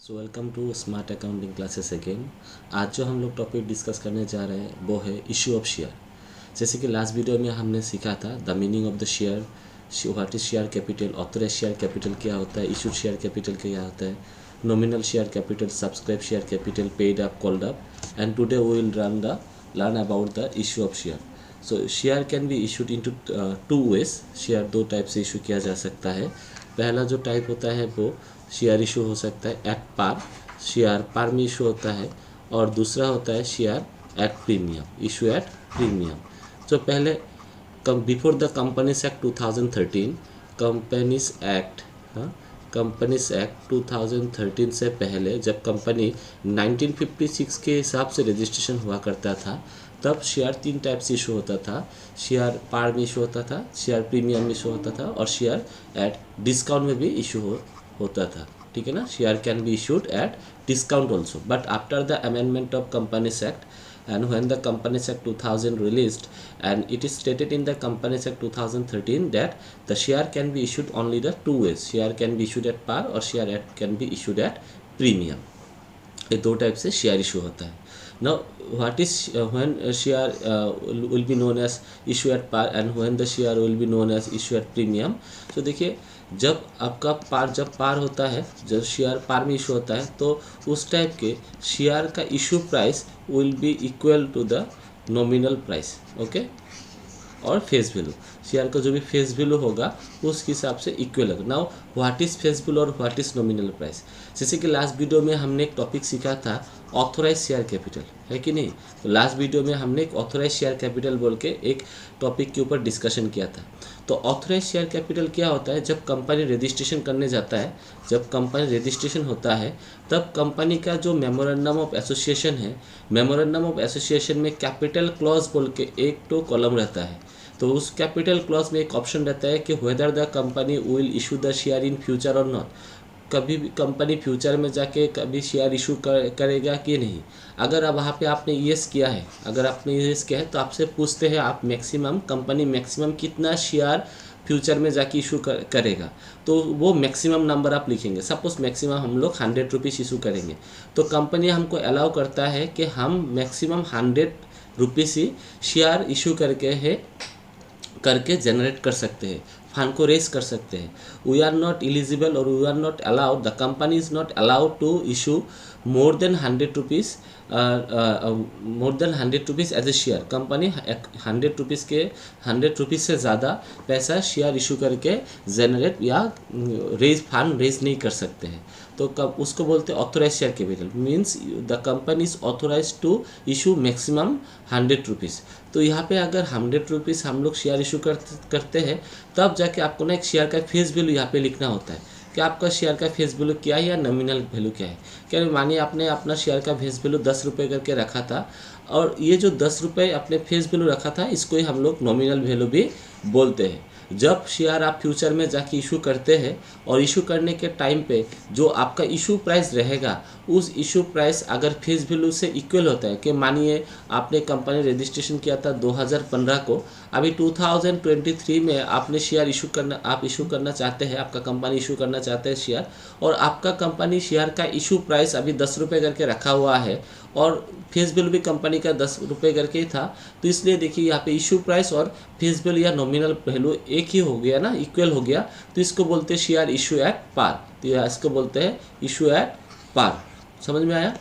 So welcome to smart accounting classes again. आज जो हम लोग टॉपिक डिस्कस करने जा रहे हैं वो है इशू ऑफ शेयर। जैसे कि लास्ट वीडियो में हमने सीखा था the meaning of the share, what is share capital, authorise share capital क्या होता है, इशूड शेयर कैपिटल क्या होता है, nominal share capital, subscribe share capital, paid up, called up, and today we will learn about the issue of share. So share can be issued into two ways. Share दो type से issue किया जा सकता है। पहला जो type होता है वो शेयर इशू हो सकता है एट पार, शेयर पार में इशू होता है, और दूसरा होता है share at premium, issue at premium. तो पहले before the companies act 2013, companies act companies act 2013 से पहले जब कंपनी 1956 के हिसाब से रजिस्ट्रेशन हुआ करता था, तब शेयर तीन टाइप से इशू होता था। शेयर पार में इशू होता था, शेयर प्रीमियम में इशू होता था, और शेयर एट डिस्काउंट में भी इशू होता था। ठीक है ना। Share can be issued at discount also, but after the amendment of companies act and when the Companies Act 2000 released, and it is stated in the Companies Act 2013 that the share can be issued only the two ways, share can be issued at par और share can be issued at premium। ये दो type से share issue होता है। Now what is when share will be known as issue at par and when the share will be known as issue at premium। तो देखिए, जब आपका पार होता है, जब शेयर पार में इशू होता है, तो उस टाइप के शेयर का issue price will be equal to the nominal price, okay, और फेस वैल्यू। शेयर का जो भी फेस वैल्यू होगा उस हिसाब से इक्वल होगा। Now what is face value और व्हाट इज नॉमिनल प्राइस। जैसे कि लास्ट वीडियो में हमने एक टॉपिक सीखा था ऑथोराइज शेयर कैपिटल, है कि नहीं। तो लास्ट वीडियो में हमने एक ऑथोराइज शेयर कैपिटल बोल के एक टॉपिक के ऊपर डिस्कशन किया था। तो ऑथोराइज शेयर कैपिटल क्या होता है, जब कंपनी रजिस्ट्रेशन करने जाता है, जब कंपनी रजिस्ट्रेशन होता है, तब कंपनी का जो मेमोरेंडम ऑफ एसोसिएशन है, मेमोरेंडम ऑफ एसोसिएशन में कैपिटल क्लॉज बोल के एक तो कॉलम रहता है। तो उस कैपिटल क्लॉज में एक ऑप्शन रहता है कि whether the company will issue the share in future और नॉट। कभी भी कंपनी फ्यूचर में जाके कभी शेयर इशू करेगा कि नहीं। अगर अब वहाँ पे आपने येस किया है, अगर आपने येस किया है, तो आपसे पूछते हैं आप कंपनी मैक्सिमम कितना शेयर फ्यूचर में जाके इशू करेगा। तो वो मैक्सिमम नंबर आप लिखेंगे। सपोज मैक्सिमम हम लोग 100 रुपीज़ इशू करेंगे, तो कंपनी हमको अलाउ करता है कि हम मैक्सिमम 100 रुपीज़ ही शेयर इशू करके जनरेट कर सकते हैं, फंड को रेस कर सकते हैं। वी आर नॉट एलिजिबल और we are not allowed, the company is not allowed to issue more than 100 rupees, more than 100 rupees as a share. Company 100 rupees से ज़्यादा पैसा शेयर इशू करके जनरेट या फंड रेज नहीं कर सकते हैं। तो कब उसको बोलते हैं authorise share capital, means the company is authorise to issue maximum 100 rupees. तो यहाँ पे अगर 100 रुपीज़ हम लोग शेयर इशू करते हैं, तब जाके आपको ना एक शेयर का फेस वैल्यू यहाँ पे लिखना होता है कि आपका शेयर का फेस वैल्यू क्या है या नॉमिनल वैल्यू क्या है। क्या मानिए आपने अपना शेयर का फेस वैल्यू 10 रुपये करके रखा था, और ये जो 10 रुपये अपने फेस वैल्यू रखा था, इसको ही हम लोग नॉमिनल वैल्यू भी बोलते हैं। जब शेयर आप फ्यूचर में जाके इशू करते हैं, और इशू करने के टाइम पे जो आपका इशू प्राइस रहेगा, उस इशू प्राइस अगर फेस वैल्यू से इक्वल होता है, कि मानिए आपने कंपनी रजिस्ट्रेशन किया था 2015 को, अभी 2023 में आपने शेयर इशू करना चाहते हैं, आपका कंपनी इशू करना चाहते हैं शेयर, और आपका कंपनी शेयर का इशू प्राइस अभी 10 रुपये करके रखा हुआ है, और फेस वैल्यू भी कंपनी का 10 रुपये करके ही था। तो इसलिए देखिए यहाँ पे इशू प्राइस और फेस वैल्यू या नॉमिनल वैल्यू एक ही हो गया ना, इक्वल हो गया। तो इसको बोलते हैं शेयर इशू एट पार, तो इसको बोलते हैं इशू एट पार। समझ में आया।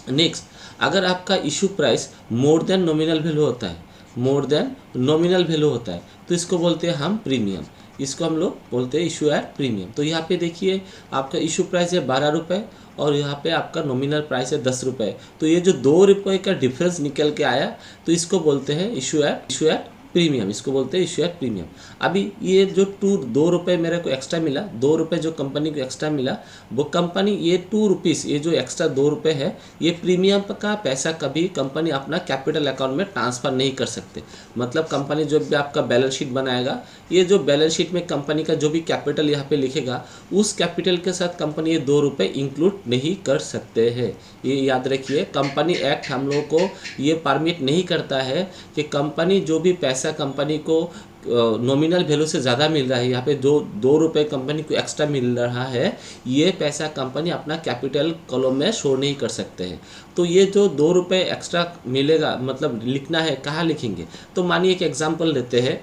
नेक्स्ट, अगर आपका issue price more than nominal value होता है, मोर देन नॉमिनल वैल्यू होता है, तो इसको बोलते हैं हम प्रीमियम। इसको हम लोग बोलते हैं इशू एट प्रीमियम। तो यहाँ पे देखिए आपका इशू प्राइस है 12 रुपये, और यहाँ पे आपका नॉमिनल प्राइस है 10 रुपये। तो ये जो 2 रुपये का डिफरेंस निकल के आया, तो इसको बोलते हैं इशू एट प्रीमियम, इसको बोलते हैं इशू एट प्रीमियम। अभी ये जो 2 रुपये मेरे को एक्स्ट्रा मिला, 2 रुपये जो कंपनी को एक्स्ट्रा मिला, वो कंपनी ये 2 रुपीज़, ये जो एक्स्ट्रा 2 रुपये है, ये प्रीमियम का पैसा कभी कंपनी अपना कैपिटल अकाउंट में ट्रांसफ़र नहीं कर सकते। मतलब कंपनी जो भी आपका बैलेंस शीट बनाएगा, ये जो बैलेंस शीट में कंपनी का जो भी कैपिटल यहाँ पे लिखेगा, उस कैपिटल के साथ कंपनी ये 2 रुपये इंक्लूड नहीं कर सकते हैं। ये याद रखिए, कंपनी एक्ट हम लोगों को ये परमिट नहीं करता है कि कंपनी जो भी पैसा कंपनी को नॉमिनल वैल्यू से ज़्यादा मिल रहा है, यहाँ पे जो 2 रुपये कंपनी को एक्स्ट्रा मिल रहा है, ये पैसा कंपनी अपना कैपिटल कॉलम में शो नहीं कर सकते हैं। तो ये जो 2 रुपये एक्स्ट्रा मिलेगा, मतलब लिखना है, कहाँ लिखेंगे? तो मानिए एक एग्जांपल लेते हैं,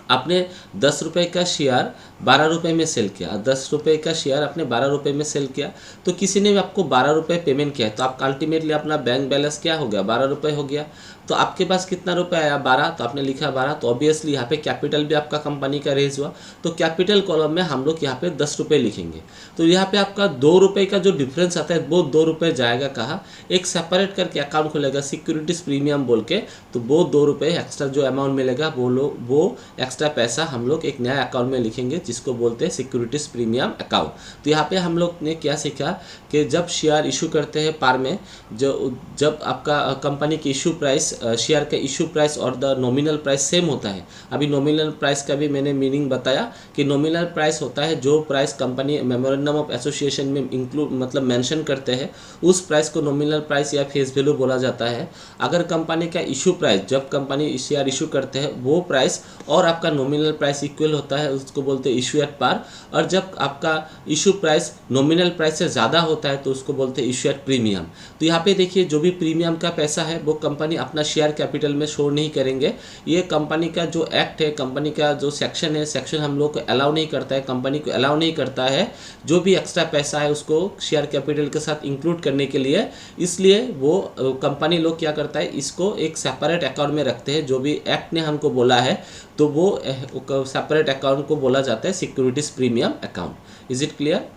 आपने 10 रुपये का शेयर 12 रुपये में सेल किया, 10 रुपये का शेयर आपने 12 रुपये में सेल किया, तो किसी ने भी आपको 12 रुपये पेमेंट किया है, तो आपका अल्टीमेटली अपना बैंक बैलेंस क्या हो गया? 12 रुपये हो गया। तो आपके पास कितना रुपये आया? 12, तो आपने लिखा 12, तो ऑब्वियसली यहाँ पे कैपिटल भी आपका कंपनी का रेज हुआ, तो कैपिटल कॉलम में हम लोग यहाँ पे 10 रुपये लिखेंगे। तो यहाँ पे आपका 2 रुपये का जो डिफरेंस आता है, वो 2 रुपये जाएगा कहाँ? एक सेपरेट करके अकाउंट खुलेगा सिक्योरिटीज प्रीमियम बोल के, तो वो 2 रुपये एक्स्ट्रा जो अमाउंट मिलेगा वो एक्स्ट्रा पैसा हम लोग एक नया अकाउंट में लिखेंगे, जिसको बोलते हैं सिक्योरिटीज प्रीमियम अकाउंट। तो यहाँ पे हम लोग ने क्या सीखा कि जब शेयर इशू करते हैं पार में, जब आपका कंपनी की इशू प्राइस, शेयर का इशू प्राइस और द नॉमिनल प्राइस सेम होता है। अभी नॉमिनल प्राइस का भी मैंने मीनिंग बताया कि नॉमिनल प्राइस होता है जो price company memorandum of association में इंक्लूड मतलब मेंशन करते हैं, उस प्राइस को नॉमिनल प्राइस या फेस वैल्यू बोला जाता है। अगर कंपनी का इशू प्राइस, जब कंपनी शेयर इशू करते हैं, वो प्राइस और आपका नॉमिनल प्राइस इक्वल होता है, उसको बोलते हैं इशू एट पार। और जब आपका इशू प्राइस नॉमिनल प्राइस से ज़्यादा होता है, तो उसको बोलते हैं इशू एट प्रीमियम। तो यहाँ पे देखिए, जो भी प्रीमियम का पैसा है वो कंपनी अपना शेयर कैपिटल में शो नहीं करेंगे। ये कंपनी का जो एक्ट है, कंपनी का जो सेक्शन है, सेक्शन हम लोग को अलाउ नहीं करता है, कंपनी को अलाउ नहीं करता है जो भी एक्स्ट्रा पैसा है उसको शेयर कैपिटल के साथ इंक्लूड करने के लिए। इसलिए वो कंपनी लोग क्या करता है, इसको एक सेपरेट अकाउंट में रखते हैं। जो भी एक्ट ने हमको बोला है, तो वो सेपरेट अकाउंट को बोला जाता है securities premium account. Is it clear?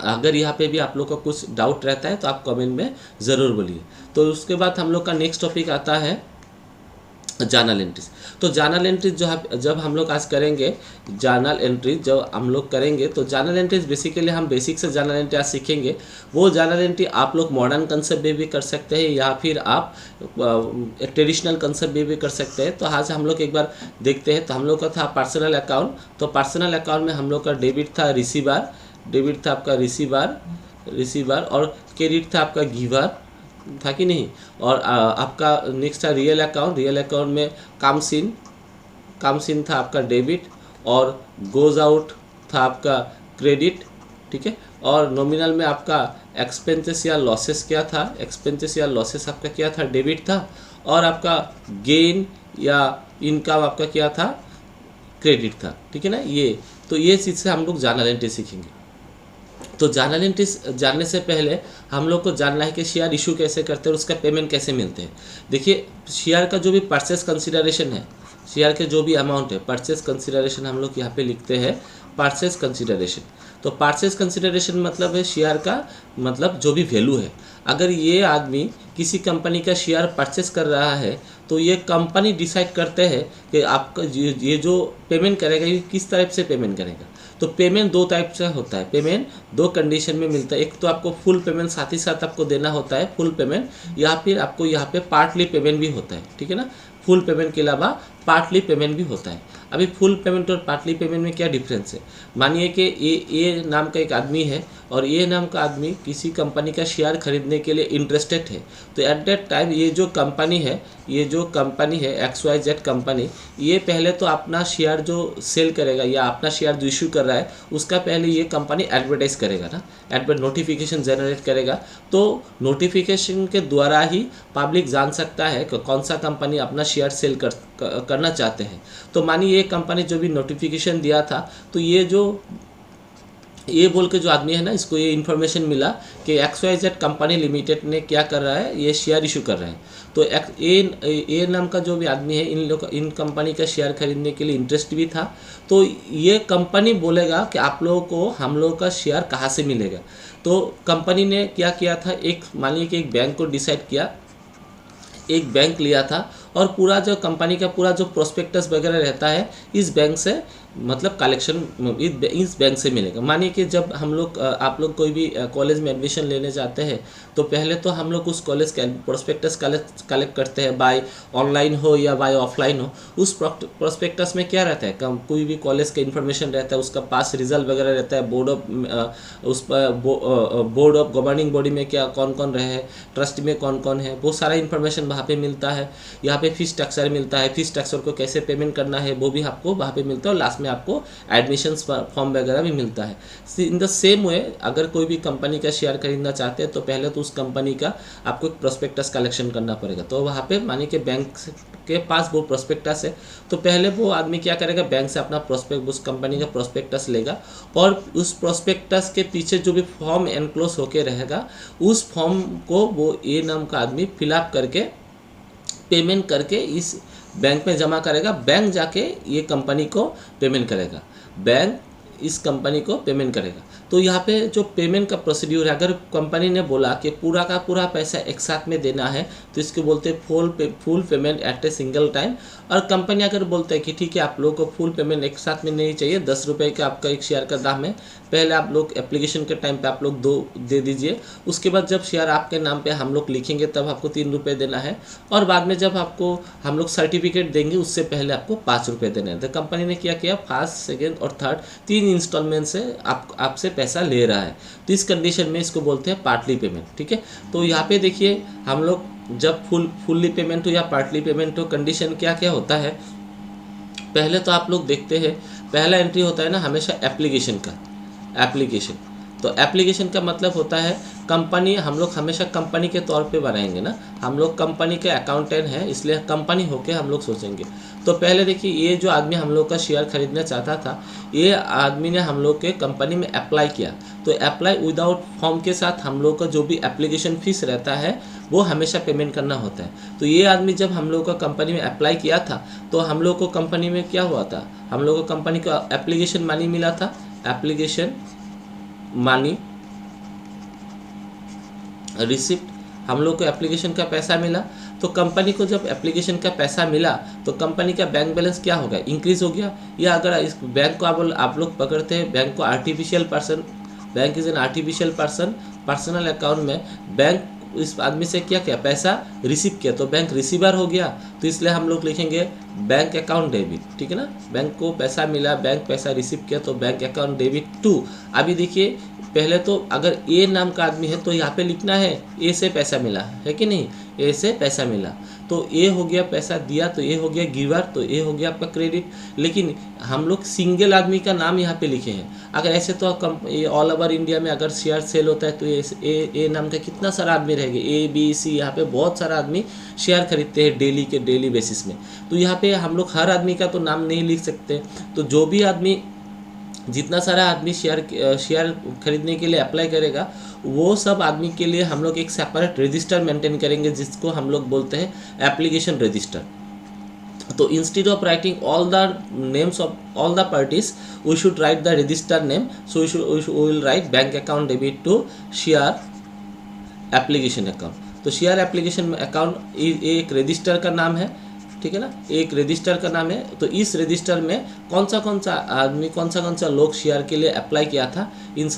अगर यहाँ पे भी आप लोग का कुछ डाउट रहता है तो आप कमेंट में ज़रूर बोलिए। तो उसके बाद हम लोग का नेक्स्ट टॉपिक आता है जर्नल एंट्रीज। तो जर्नल एंट्रीज जब हम लोग आज करेंगे, जर्नल एंट्रीज जब हम लोग करेंगे, तो जर्नल एंट्रीज बेसिकली हम बेसिक से जर्नल एंट्री आज सीखेंगे। वो जर्नल एंट्री आप लोग मॉडर्न कंसेप्ट में भी कर सकते हैं, या फिर आप ट्रेडिशनल कंसेप्ट में भी कर सकते हैं। तो आज हम लोग एक बार देखते हैं। तो हम लोग का था पर्सनल अकाउंट। तो पर्सनल अकाउंट में हम लोग का डेबिट था रिसीवर, डेबिट था आपका रिसीवर, और क्रेडिट था आपका गिवर, था कि नहीं? और आपका नेक्स्ट था रियल अकाउंट। रियल अकाउंट में कामसिन था आपका डेबिट, और गोज आउट था आपका क्रेडिट, ठीक है। और नॉमिनल में आपका एक्सपेंसेस या लॉसेस क्या था? एक्सपेंसेस या लॉसेस आपका क्या था? डेबिट था। और आपका गेन या इनकम आपका क्या था? क्रेडिट था, ठीक है ना। ये चीज़ से हम लोग जर्नल एंट्री सीखेंगे। तो जर्नल एंट्री जानने से पहले हम लोग को जानना है कि शेयर इशू कैसे करते हैं और उसका पेमेंट कैसे मिलते हैं। देखिए, शेयर का जो भी परचेस कंसिडरेशन है, शेयर के जो भी अमाउंट है, परचेस कंसिडरेशन हम लोग यहाँ पे लिखते हैं परचेस कंसिडरेशन। तो परचेस कंसिडरेशन मतलब है शेयर का मतलब जो भी वैल्यू है। अगर ये आदमी किसी कंपनी का शेयर परचेस कर रहा है, तो ये कंपनी डिसाइड करते हैं कि आपका ये जो पेमेंट करेगा, ये किस टाइप से पेमेंट करेगा। तो पेमेंट 2 टाइप से होता है। पेमेंट 2 कंडीशन में मिलता है। एक तो आपको फुल पेमेंट साथ ही साथ आपको देना होता है, फुल पेमेंट, या फिर आपको यहाँ पे पार्टली पेमेंट भी होता है, ठीक है ना। फुल पेमेंट के अलावा पार्टली पेमेंट भी होता है। अभी फुल पेमेंट और पार्टली पेमेंट में क्या डिफरेंस है? मानिए कि ए नाम का एक आदमी है, और ए नाम का आदमी किसी कंपनी का शेयर खरीदने के लिए इंटरेस्टेड है। तो एट दैट टाइम ये जो कंपनी है XYZ कंपनी, ये पहले तो अपना शेयर जो सेल करेगा या अपना शेयर जो इशू कर रहा है, उसका पहले ये कंपनी एडवर्टाइज करेगा ना, नोटिफिकेशन जनरेट करेगा। तो नोटिफिकेशन के द्वारा ही पब्लिक जान सकता है कि कौन सा कंपनी अपना शेयर सेल करना चाहते हैं। तो मानिए ये कंपनी जो भी नोटिफिकेशन दिया था, तो ये बोल के जो आदमी है ना, इसको ये इन्फॉर्मेशन मिला कि XYZ कंपनी लिमिटेड ने क्या कर रहा है, ये शेयर इशू कर रहे हैं। तो ए नाम का जो भी आदमी है, इन कंपनी का शेयर खरीदने के लिए इंटरेस्ट भी था। तो ये कंपनी बोलेगा कि आप लोगों को हम लोगों का शेयर कहाँ से मिलेगा। तो कंपनी ने क्या किया था, मानिए कि एक बैंक को डिसाइड किया, एक बैंक लिया था, और पूरा जो कंपनी का पूरा जो प्रोस्पेक्टस वगैरह रहता है, इस बैंक से मतलब कलेक्शन इस बैंक से मिलेगा। मानिए कि जब हम लोग आप लोग कोई भी कॉलेज में एडमिशन लेने जाते हैं तो पहले तो हम लोग उस कॉलेज का प्रोस्पेक्टस कलेक्ट करते हैं, बाय ऑनलाइन हो या बाय ऑफलाइन हो। उस प्रोस्पेक्टस में क्या रहता है, कोई भी कॉलेज का इन्फॉर्मेशन रहता है, उसका पास रिजल्ट वगैरह रहता है, उस पर बोर्ड ऑफ गवर्निंग बॉडी में क्या कौन कौन रहे हैं, ट्रस्ट में कौन कौन है, वो सारा इन्फॉर्मेशन वहाँ पे मिलता है। यहाँ पे फीस स्ट्रक्चर मिलता है, फीस स्ट्रक्चर को कैसे पेमेंट करना है वो भी आपको वहाँ पे मिलता है, और लास्ट में आपको एडमिशन्स फॉर्म वगैरह भी मिलता है। इन द सेम वे अगर कोई भी कंपनी का शेयर खरीदना चाहते हैं तो पहले तो उस कंपनी का आपको प्रोस्पेक्टस कलेक्शन करना पड़ेगा। तो वहाँ पे मानिए कि बैंक के पास वो प्रोस्पेक्टस है, तो पहले वो आदमी क्या करेगा, बैंक से अपना उस कंपनी का प्रोस्पेक्टस लेगा, और उस प्रोस्पेक्टस के पीछे जो भी फॉर्म एनक्लोज होके रहेगा उस फॉर्म को वो ए नाम का आदमी फिलअप करके पेमेंट करके इस बैंक में जमा करेगा। बैंक जाके ये कंपनी को पेमेंट करेगा, बैंक इस कंपनी को पेमेंट करेगा। तो यहाँ पे जो पेमेंट का प्रोसीड्यूर है, अगर कंपनी ने बोला कि पूरा का पूरा पैसा एक साथ में देना है तो इसको बोलते हैं full payment at a single time. और कंपनी अगर बोलते हैं कि ठीक है आप लोगों को फुल पेमेंट एक साथ में नहीं चाहिए, 10 रुपये का आपका एक शेयर का दाम है, पहले आप लोग एप्लीकेशन के टाइम पे आप लोग 2 दे दीजिए, उसके बाद जब शेयर आपके नाम पे हम लोग लिखेंगे तब आपको 3 रुपये देना है, और बाद में जब आपको हम लोग सर्टिफिकेट देंगे उससे पहले आपको 5 रुपये देना है। तो कंपनी ने क्या किया, फर्स्ट, सेकेंड और थर्ड 3 इंस्टॉलमेंट से आपसे पैसा ले रहा है। तो इस कंडीशन में इसको बोलते हैं पार्टली पेमेंट। ठीक है, तो यहाँ पे देखिए हम लोग जब फुल्ली पेमेंट हो या पार्टली पेमेंट हो, कंडीशन क्या क्या होता है। पहले तो आप लोग देखते हैं, पहला एंट्री होता है ना हमेशा एप्लीकेशन का। एप्लीकेशन, तो एप्लीकेशन का मतलब होता है कंपनी, हम लोग हमेशा कंपनी के तौर पे बनाएंगे ना, हम लोग कंपनी के अकाउंटेंट हैं इसलिए कंपनी होके हम लोग सोचेंगे। तो पहले देखिए ये जो आदमी हम लोग का शेयर खरीदना चाहता था, ये आदमी ने हम लोग के कंपनी में अप्लाई किया। तो अप्लाई विदाउट फॉर्म के साथ हम लोग का जो भी एप्लीकेशन फीस रहता है वो हमेशा पेमेंट करना होता है। तो ये आदमी जब हम लोग का कंपनी में अप्लाई किया था तो हम लोग को कंपनी में क्या हुआ था, हम लोग को कंपनी को एप्लीकेशन मनी मिला था, एप्लीकेशन मनी रिसिप्ट, हम लोग को एप्लीकेशन का पैसा मिला। तो कंपनी को जब एप्लीकेशन का पैसा मिला तो कंपनी का बैंक बैलेंस क्या हो गया, इंक्रीज हो गया। या अगर इस बैंक को आप लोग पकड़ते हैं, बैंक को artificial person, bank is an artificial person, personal account में बैंक इस आदमी से क्या किया, पैसा रिसीव किया, तो बैंक रिसीवर हो गया। तो इसलिए हम लोग लिखेंगे बैंक अकाउंट डेबिट। ठीक है ना, बैंक को पैसा मिला, बैंक पैसा रिसीव किया, तो बैंक अकाउंट डेबिट टू। अभी देखिए पहले तो अगर ए नाम का आदमी है तो यहाँ पे लिखना है ए से पैसा मिला है कि नहीं, ए से पैसा मिला, तो ए हो गया पैसा दिया, तो ए हो गया गिवर, तो ए हो गया आपका क्रेडिट। लेकिन हम लोग सिंगल आदमी का नाम यहाँ पे लिखे हैं। अगर ऐसे तो ऑल ओवर इंडिया में अगर शेयर सेल होता है तो ए नाम का कितना सारा आदमी रहेगा, ए बी सी, यहाँ पे बहुत सारा आदमी शेयर खरीदते हैं डेली बेसिस में। तो यहाँ पे हम लोग हर आदमी का तो नाम नहीं लिख सकते। तो जो भी आदमी, जितना सारा आदमी शेयर खरीदने के लिए अप्लाई करेगा वो सब आदमी के लिए हम लोग एक सेपरेट रजिस्टर मेंटेन करेंगे जिसको हम लोग बोलते हैं एप्लीकेशन रजिस्टर। तो instead of writing all the names of all the parties we should write the register name. So we will write bank account debit to share application account. तो share application account एक register का नाम है, ठीक है ना, एक register का नाम है। तो इस रजिस्टर में कौन सा आदमी, कौन सा लोग शेयर के लिए अप्लाई किया था, इन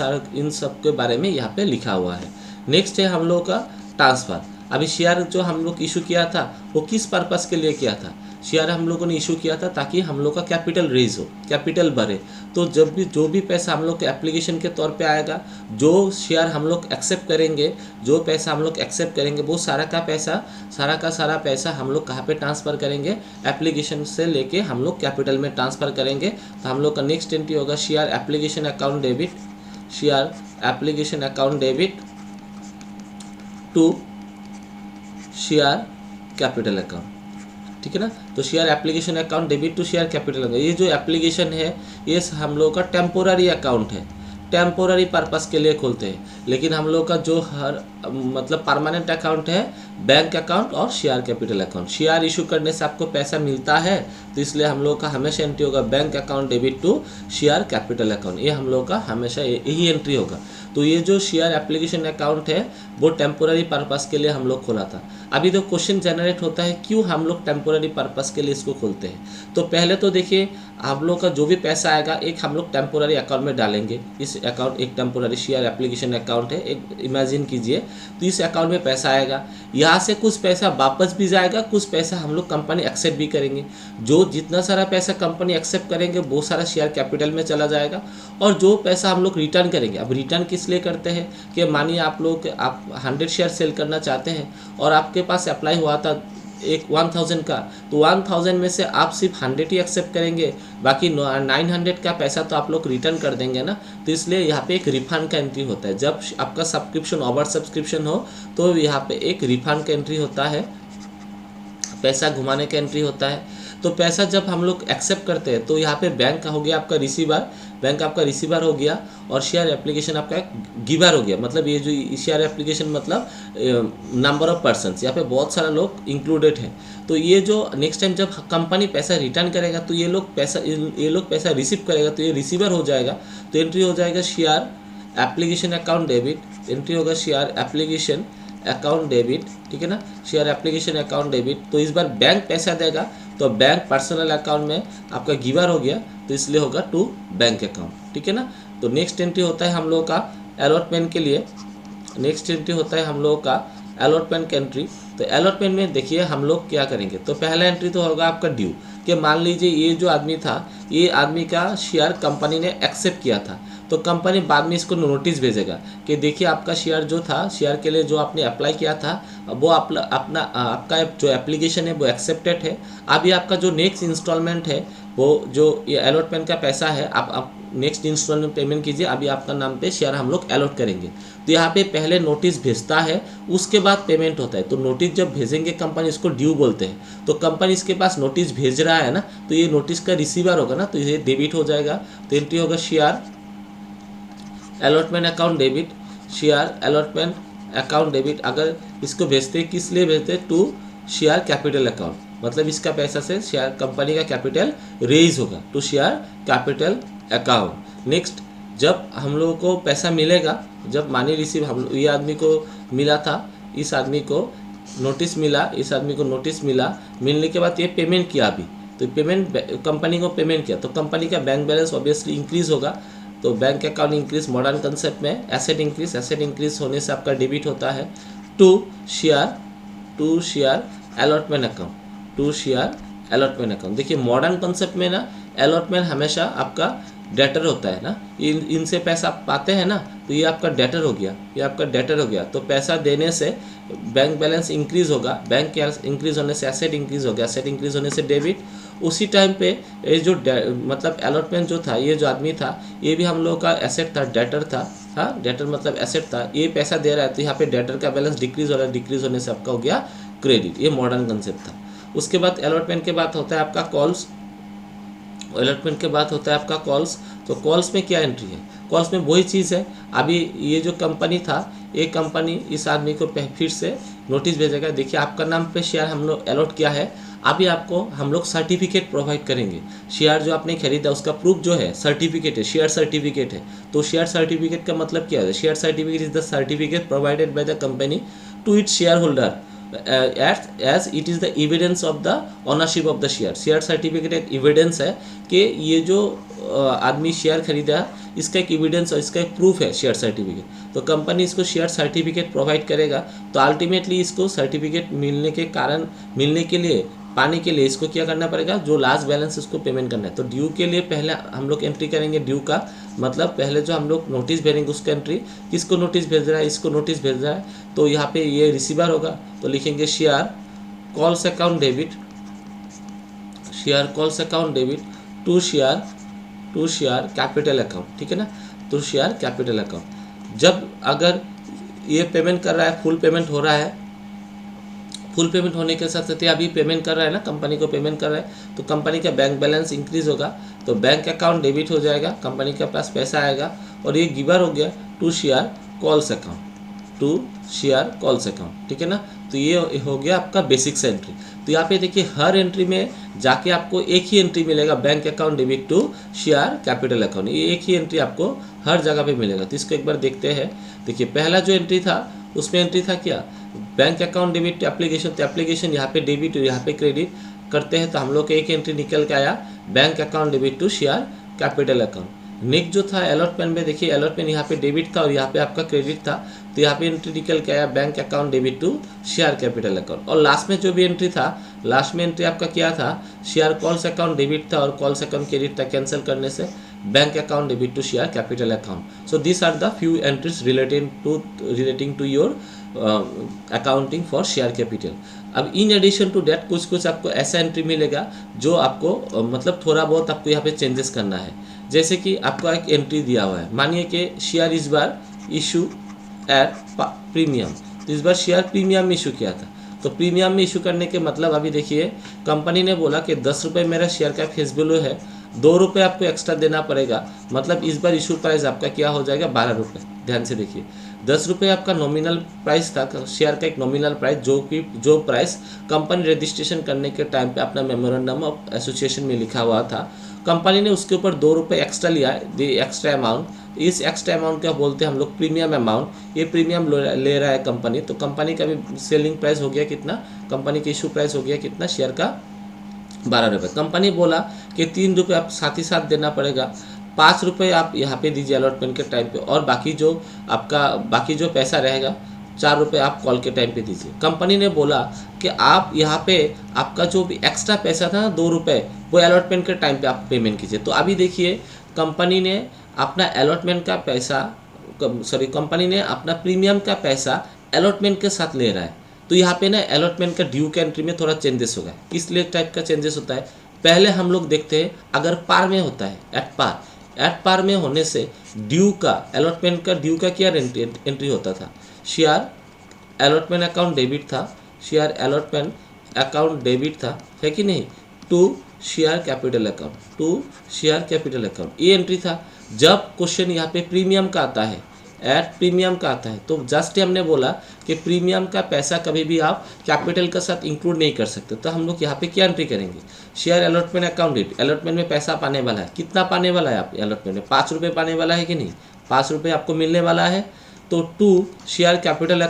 सब के बारे में यहाँ पे लिखा हुआ है। नेक्स्ट है हम लोग का ट्रांसफ़र। अभी शेयर जो हम लोग इशू किया था वो किस पर्पज़ के लिए किया था, शेयर हम लोगों ने इशू किया था ताकि हम लोग का कैपिटल रेज हो, कैपिटल बढ़े। तो जब भी जो भी पैसा हम लोग के एप्लीकेशन के तौर पे आएगा, जो शेयर हम लोग एक्सेप्ट करेंगे, जो पैसा हम लोग एक्सेप्ट करेंगे, वो सारा का सारा पैसा हम लोग कहाँ पे ट्रांसफ़र करेंगे, एप्लीकेशन से लेके हम लोग कैपिटल में ट्रांसफ़र करेंगे। तो हम लोग का नेक्स्ट एंट्री होगा share application account debit, share application account debit to share capital account. ठीक है ना, तो share application account debit to share capital account. ये जो एप्लीकेशन है ये हम लोग का टेम्पोररी अकाउंट है, टेम्पोररी पर्पस के लिए खोलते हैं। लेकिन हम लोग का जो मतलब परमानेंट अकाउंट है बैंक अकाउंट और share capital account. Share issue करने से आपको पैसा मिलता है, तो इसलिए हम लोग का हमेशा एंट्री होगा bank account debit to share capital account. ये हम लोग का हमेशा यही एंट्री होगा। तो ये जो शेयर एप्लीकेशन अकाउंट है वो टेम्पोररी पर्पस के लिए हम लोग खोला था। अभी तो क्वेश्चन जनरेट होता है क्यों हम लोग टेम्पोररी पर्पस के लिए इसको खोलते हैं। तो पहले तो देखिए आप लोग का जो भी पैसा आएगा एक हम लोग टेम्पोररी अकाउंट में डालेंगे। इस अकाउंट एक टेम्पोररी शेयर एप्लीकेशन अकाउंट है, एक इमेजिन कीजिए। तो इस अकाउंट में पैसा आएगा, यहाँ से कुछ पैसा वापस भी जाएगा, कुछ पैसा हम लोग कंपनी एक्सेप्ट भी करेंगे। जो जितना सारा पैसा कंपनी एक्सेप्ट करेंगे वो सारा शेयर कैपिटल में चला जाएगा, और जो पैसा हम लोग रिटर्न करेंगे। अब रिटर्न किस लिए करते हैं कि मानिए आप 100 शेयर सेल करना चाहते हैं और आपके पास अप्लाई हुआ था एक 1000 का, तो 1000 में से आप सिर्फ 100 ही एक्सेप्ट करेंगे, बाकी 900 का पैसा तो आप लोग रिटर्न कर देंगे ना। तो इसलिए यहाँ पे एक रिफंड का एंट्री होता है। जब आपका सब्सक्रिप्शन ओवर सब्सक्रिप्शन हो तो यहाँ पे एक रिफंड का एंट्री होता है, पैसा घुमाने का एंट्री होता है। तो पैसा जब हम लोग एक्सेप्ट करते हैं तो यहाँ पे बैंक का हो गया आपका रिसीवर, बैंक आपका रिसीवर हो गया, और शेयर एप्लीकेशन आपका गिवर हो गया। मतलब ये जो शेयर एप्लीकेशन मतलब नंबर ऑफ पर्सन्स, यहाँ पे बहुत सारा लोग इंक्लूडेड हैं। तो ये जो नेक्स्ट टाइम जब कंपनी पैसा रिटर्न करेगा तो ये लोग पैसा रिसीव करेगा, तो ये रिसीवर हो जाएगा। तो एंट्री हो जाएगा share application account debit, entry होगा शेयर एप्लीकेशन अकाउंट डेबिट, ठीक है ना, शेयर एप्लीकेशन अकाउंट डेबिट। तो इस बार बैंक पैसा देगा तो बैंक पर्सनल अकाउंट में आपका गिवर हो गया, तो इसलिए होगा टू बैंक अकाउंट, ठीक है ना। तो नेक्स्ट एंट्री होता है हम लोगों का अलॉटमेंट के लिए, नेक्स्ट एंट्री होता है हम लोगों का अलॉटमेंट का एंट्री। तो अलॉटमेंट में देखिए हम लोग क्या करेंगे। तो पहला एंट्री तो होगा आपका ड्यू, कि मान लीजिए ये जो आदमी था, ये आदमी का शेयर कंपनी ने एक्सेप्ट किया था, तो कंपनी बाद में इसको नोटिस भेजेगा कि देखिए आपका शेयर जो था, शेयर के लिए जो आपने अप्लाई किया था वो आपका जो एप्लीकेशन है वो एक्सेप्टेड है। अभी आपका जो नेक्स्ट इंस्टॉलमेंट है वो जो ये अलॉटमेंट का पैसा है आप नेक्स्ट इंस्टॉलमेंट पेमेंट कीजिए, अभी आपका नाम पे शेयर हम लोग अलॉट करेंगे। तो यहाँ पे पहले नोटिस भेजता है, उसके बाद पेमेंट होता है। तो नोटिस जब भेजेंगे कंपनी, इसको ड्यू बोलते हैं। तो कंपनी इसके पास नोटिस भेज रहा है ना, तो ये नोटिस का रिसीवर होगा ना, तो ये डेबिट हो जाएगा। तो एंट्री होगा share allotment account debit, share allotment account debit. अगर इसको भेजते हैं, किस लिए भेजते हैं, टू शेयर कैपिटल अकाउंट, मतलब इसका पैसा से शेयर कंपनी का कैपिटल रेज होगा, to share capital account. Next जब हम लोगों को पैसा मिलेगा, जब मानी रिसीव हम ये आदमी को मिला था, इस आदमी को नोटिस मिला, इस आदमी को नोटिस मिला, मिलने के बाद ये पेमेंट किया अभी, तो पेमेंट कंपनी को पेमेंट किया, तो कंपनी का बैंक बैलेंस ऑब्वियसली इंक्रीज होगा। तो bank account increase modern concept में एसेट इंक्रीज होने से आपका डेबिट होता है to share allotment account, to share allotment account. देखिए मॉडर्न कंसेप्ट में ना अलॉटमेंट हमेशा आपका डेटर होता है ना, इनसे पैसा आप पाते हैं ना, तो ये आपका डेटर हो गया, ये आपका डेटर हो गया। तो पैसा देने से बैंक बैलेंस इंक्रीज होगा, बैंक इंक्रीज होने से एसेट इंक्रीज हो गया, एसेट इंक्रीज होने से डेबिट। उसी टाइम पे ये जो मतलब अलॉटमेंट जो था, ये जो आदमी था, ये भी हम लोगों का एसेट था, डेटर था। हाँ, डेटर मतलब एसेट था, ये पैसा दे रहा है, तो यहाँ पे डेटर का बैलेंस डिक्रीज हो रहा है, डिक्रीज होने से आपका हो गया क्रेडिट। ये मॉडर्न कंसेप्ट था। उसके बाद अलॉटमेंट के बाद होता है आपका कॉल्स, अलॉटमेंट के बाद होता है आपका कॉल्स। तो कॉल्स में क्या एंट्री है, कॉल्स में वही चीज़ है। अभी ये जो कंपनी था, ये कंपनी इस आदमी को फिर से नोटिस भेजेगा, देखिए आपका नाम पे शेयर हम लोग अलॉट किया है, अभी आपको हम लोग सर्टिफिकेट प्रोवाइड करेंगे। शेयर जो आपने खरीदा उसका प्रूफ जो है सर्टिफिकेट है, शेयर सर्टिफिकेट है। तो शेयर सर्टिफिकेट का मतलब क्या है, share certificate is the certificate provided by the company to its shareholder as it is the evidence of the ownership of the share। Share certificate एक evidence है कि ये जो आदमी शेयर खरीदा, इसका एक एविडेंस और इसका एक प्रूफ है शेयर सर्टिफिकेट। तो कंपनी इसको शेयर सर्टिफिकेट प्रोवाइड करेगा। तो अल्टीमेटली इसको सर्टिफिकेट मिलने के लिए पाने के लिए इसको क्या करना पड़ेगा, जो लास्ट बैलेंस इसको पेमेंट करना है। तो ड्यू के लिए पहले हम लोग एंट्री करेंगे, ड्यू का मतलब पहले जो हम लोग नोटिस भेजेंगे उसका एंट्री, किसको नोटिस भेज रहा है, इसको नोटिस भेज रहा है, तो यहाँ पे ये रिसीवर होगा। तो लिखेंगे share calls account debit, share calls account debit to share capital account, ठीक है ना, टू शेयर कैपिटल अकाउंट। जब अगर ये पेमेंट कर रहा है, फुल पेमेंट हो रहा है, फुल पेमेंट होने के साथ साथ अभी पेमेंट कर रहा है ना, कंपनी को पेमेंट कर रहा है, तो कंपनी का बैंक बैलेंस इंक्रीज होगा, तो बैंक अकाउंट डेबिट हो जाएगा, कंपनी के पास पैसा आएगा, और ये गिवर हो गया to share calls account, to share calls account, ठीक है ना। तो ये हो गया आपका बेसिक्स एंट्री। तो यहाँ पे देखिए हर एंट्री में जाके आपको एक ही एंट्री मिलेगा, bank account debit to share capital account, ये एक ही एंट्री आपको हर जगह पे मिलेगा। तो इसको एक बार देखते हैं। देखिए पहला जो एंट्री था उसमें एंट्री था क्या, bank account debit to application. तो एप्लीकेशन यहाँ पे डेबिट और यहाँ पे क्रेडिट करते हैं, तो हम लोग का एक एंट्री निकल के आया bank account debit to share capital account. Next जो था अलॉटमेंट में, देखिए अलॉटमेंट यहाँ पे डेबिट था और यहाँ पे आपका क्रेडिट था, तो यहाँ पे एंट्री निकल के आया bank account debit to share capital account. और लास्ट में जो भी एंट्री था, लास्ट में एंट्री आपका क्या था, शेयर कॉल्स अकाउंट डेबिट था और कॉल्स अकाउंट क्रेडिट था, कैंसिल करने से bank account debit to share capital account. So this are the few entries relating to your accounting for share capital. अब इन एडिशन टू डेट कुछ आपको ऐसा entry मिलेगा जो आपको मतलब थोड़ा बहुत आपको यहाँ पे चेंजेस करना है। जैसे कि आपको एक एंट्री दिया हुआ है, मानिए कि शेयर इस बार इशू एट प्रीमियम, तो इस बार शेयर प्रीमियम में इशू किया था। तो प्रीमियम में इशू करने के मतलब अभी देखिए कंपनी ने बोला कि 10 रुपये मेरा शेयर का फेस वैल्यू है, 2 रुपये आपको एक्स्ट्रा देना पड़ेगा, मतलब इस बार इशू प्राइस आपका क्या हो जाएगा 12 रुपये। ध्यान से देखिए 10 रुपये आपका नॉमिनल प्राइस था, शेयर का एक नॉमिनल प्राइस जो प्राइस कंपनी रजिस्ट्रेशन करने के टाइम पे अपना मेमोरेंडम ऑफ एसोसिएशन में लिखा हुआ था। कंपनी ने उसके ऊपर 2 रुपये एक्स्ट्रा लिया, एक्स्ट्रा अमाउंट, इस एक्स्ट्रा अमाउंट क्या बोलते हैं हम लोग प्रीमियम अमाउंट। ये प्रीमियम ले रहा है कंपनी, तो कंपनी का भी सेलिंग प्राइस हो गया कितना, कंपनी का इशू प्राइस हो गया कितना शेयर का 12 रुपये। कंपनी बोला कि 3 रुपये आप साथ ही साथ देना पड़ेगा, 5 रुपये आप यहाँ पे दीजिए अलॉटमेंट के टाइम पे, और बाकी जो पैसा रहेगा 4 रुपये आप कॉल के टाइम पे दीजिए। कंपनी ने बोला कि आप यहाँ पे आपका जो भी एक्स्ट्रा पैसा था 2 रुपये वो अलॉटमेंट के टाइम पे आप पेमेंट कीजिए। तो अभी देखिए कंपनी ने अपना अलॉटमेंट का पैसा कंपनी ने अपना प्रीमियम का पैसा अलॉटमेंट के साथ ले रहा है। तो यहाँ पे ना अलॉटमेंट का ड्यू के एंट्री में थोड़ा चेंजेस होगा। किस लिए टाइप का चेंजेस होता है, पहले हम लोग देखते हैं अगर पार में होता है एट पार में होने से ड्यू का अलॉटमेंट का ड्यू का क्या एंट्री होता था, शेयर अलॉटमेंट अकाउंट डेबिट था, शेयर अलॉटमेंट अकाउंट डेबिट था, है कि नहीं, टू शेयर कैपिटल अकाउंट ये एंट्री था। जब क्वेश्चन यहाँ पे प्रीमियम का आता है, एट प्रीमियम का आता है, तो जस्ट हमने बोला कि प्रीमियम का पैसा कभी भी आप कैपिटल के साथ इंक्लूड नहीं कर सकते। तो हम लोग यहाँ पे क्या एंट्री करेंगे, शेयर अलॉटमेंट अकाउंट डेट, अलॉटमेंट में पैसा पाने वाला है, कितना पाने वाला है आप अलॉटमेंट में 5 रुपये पाने वाला है कि नहीं, 5 रुपये आपको मिलने वाला है। तो टू शेयर कैपिटल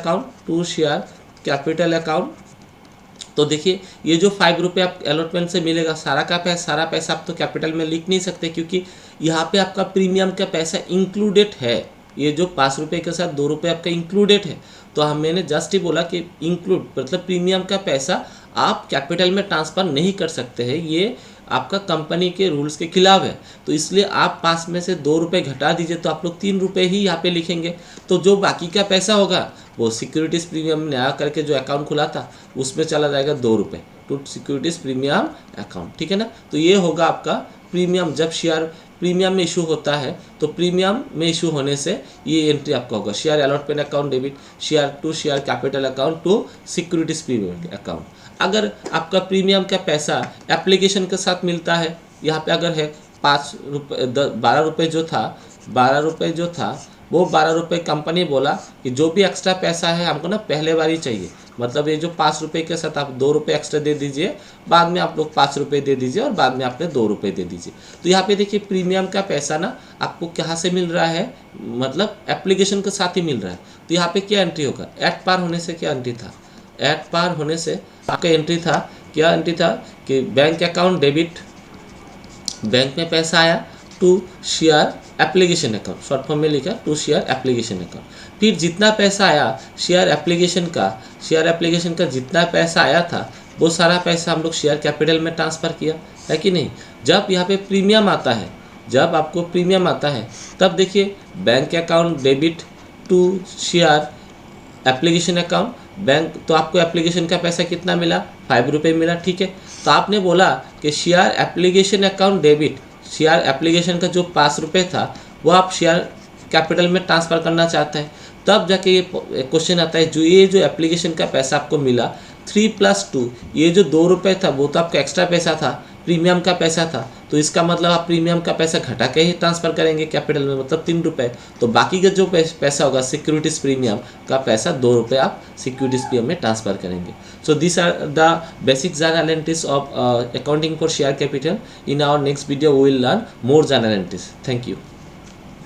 अकाउंट, तो देखिए ये जो 5 रुपये आप अलॉटमेंट से मिलेगा सारा पैसा आप तो कैपिटल में लिख नहीं सकते, क्योंकि यहाँ पे आपका प्रीमियम का पैसा इंक्लूडेड है। ये जो 5 रुपये के साथ 2 रुपये आपका इंक्लूडेड है। तो मैंने जस्ट ही बोला कि इंक्लूड मतलब प्रीमियम का पैसा आप कैपिटल में ट्रांसफ़र नहीं कर सकते हैं, ये आपका कंपनी के रूल्स के खिलाफ है। तो इसलिए आप 5 में से 2 रुपये घटा दीजिए, तो आप लोग 3 रुपये ही यहाँ पे लिखेंगे। तो जो बाकी का पैसा होगा वो सिक्योरिटीज़ प्रीमियम नया करके जो अकाउंट खुला था उसमें चला जाएगा 2 रुपये टू सिक्योरिटीज़ प्रीमियम अकाउंट, ठीक है ना। तो ये होगा आपका प्रीमियम, जब शेयर प्रीमियम में इशू होता है तो प्रीमियम में इशू होने से ये एंट्री आपका होगा, share allotment account debit, share capital account to securities premium account. अगर आपका प्रीमियम का पैसा एप्लीकेशन के साथ मिलता है, यहाँ पे अगर है 5 रुपये 12 रुपये जो था वो 12 रुपये कंपनी बोला कि जो भी एक्स्ट्रा पैसा है हमको ना पहले बार ही चाहिए, मतलब ये जो 5 रुपये के साथ आप 2 रुपये एक्स्ट्रा दे दीजिए, बाद में आप लोग 5 रुपये दे दीजिए और बाद में आपने 2 रुपये दे दीजिए। तो यहाँ पे देखिए प्रीमियम का पैसा ना आपको कहाँ से मिल रहा है, मतलब एप्लीकेशन के साथ ही मिल रहा है। तो यहाँ पे क्या एंट्री होगा, एट पार होने से क्या एंट्री था, एट पार होने से आपका एंट्री था, क्या एंट्री था कि बैंक अकाउंट डेबिट, बैंक में पैसा आया to share application account, short form में लिखा टू शेयर एप्लीकेशन अकाउंट। फिर जितना पैसा आया शेयर एप्लीकेशन का जितना पैसा आया था वो सारा पैसा हम लोग शेयर कैपिटल में ट्रांसफ़र किया, है कि नहीं। जब यहाँ पे प्रीमियम आता है, जब आपको प्रीमियम आता है तब देखिए bank account debit to share application account, bank तो आपको एप्लीकेशन का पैसा कितना मिला, 5 रुपये मिला, ठीक है। तो आपने बोला कि share application account debit, share application का जो 5 रुपये था वो आप शेयर कैपिटल में ट्रांसफ़र करना चाहते हैं, तब जाके ये क्वेश्चन आता है, जो एप्लीकेशन का पैसा आपको मिला 3 + 2, ये जो 2 रुपये था वो तो आपका एक्स्ट्रा पैसा था, प्रीमियम का पैसा था, तो इसका मतलब आप प्रीमियम का पैसा घटा के ही ट्रांसफ़र करेंगे कैपिटल में, मतलब 3 रुपये। तो बाकी का जो पैसा होगा सिक्योरिटीज़ प्रीमियम का पैसा 2 रुपये आप सिक्योरिटीज़ प्रीमियम में ट्रांसफ़र करेंगे। So this are the basic journal entries of accounting for share capital. In our next video we will learn more journal entries. Thank you.